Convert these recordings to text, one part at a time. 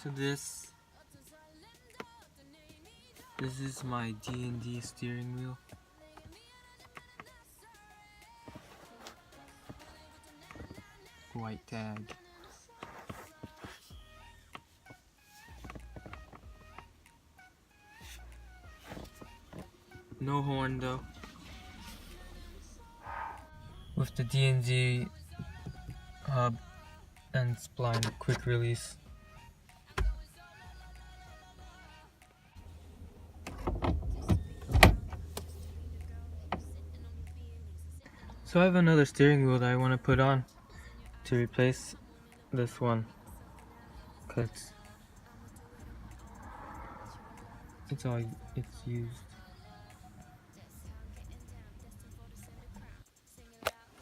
So this is my D&D steering wheel. White tag. No horn though. With the D&D hub and spline quick release. So I have another steering wheel that I want to put on to replace this one, because it's used.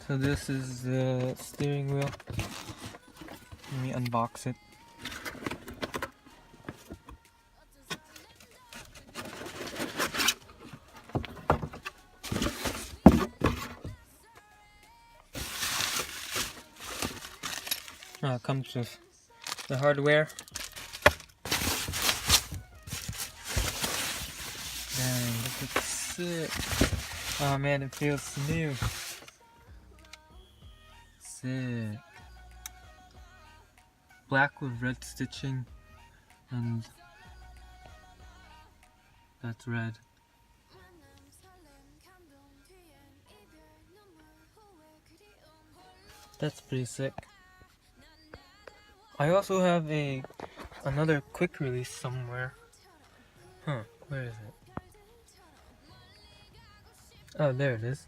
So this is the steering wheel. Let me unbox it. It comes with the hardware. Dang, this looks sick. Oh man, it feels new. Sick. Black with red stitching, and that's red. That's pretty sick. I also have another quick release somewhere. Where is it? Oh, there it is.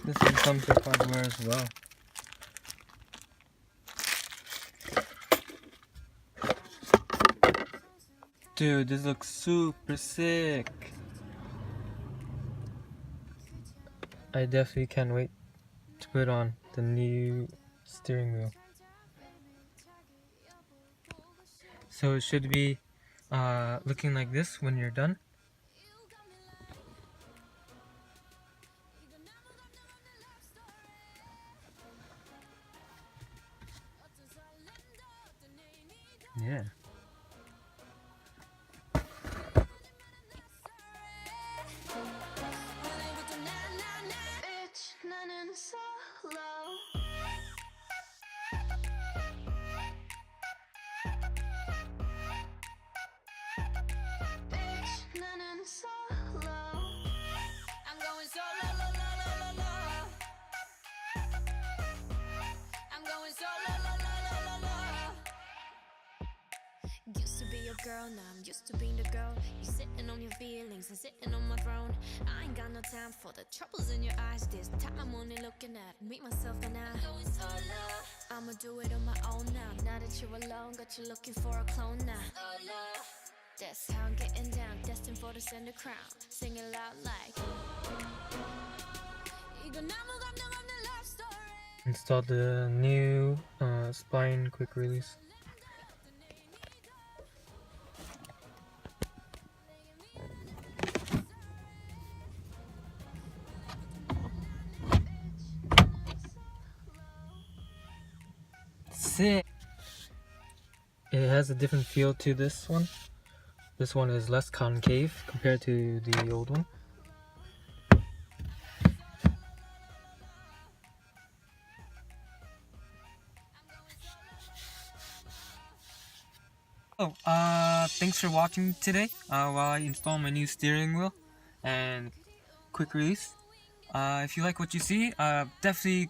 This one comes with hardware as well. Dude, this looks super sick. I definitely can't wait to put on the new steering wheel. So it should be looking like this when you're done. Yeah. Used to be your girl, now I'm used to being the girl. You sitting on your feelings and sitting on my throne. I ain't got no time for the troubles in your eyes. This time I'm only looking at me, myself, and I. I'ma do it on my own now that you're alone, got you looking for a clone now. That's how I'm getting down, destined for the center crown. Sing it loud like Install the new spline quick release. Sick. It has a different feel to this one. This one is less concave compared to the old one. Thanks for watching today while I install my new steering wheel and quick release. If you like what you see, definitely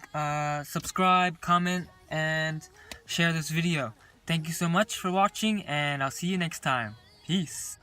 subscribe, comment, and share this video. Thank you so much for watching, and I'll see you next time. Peace.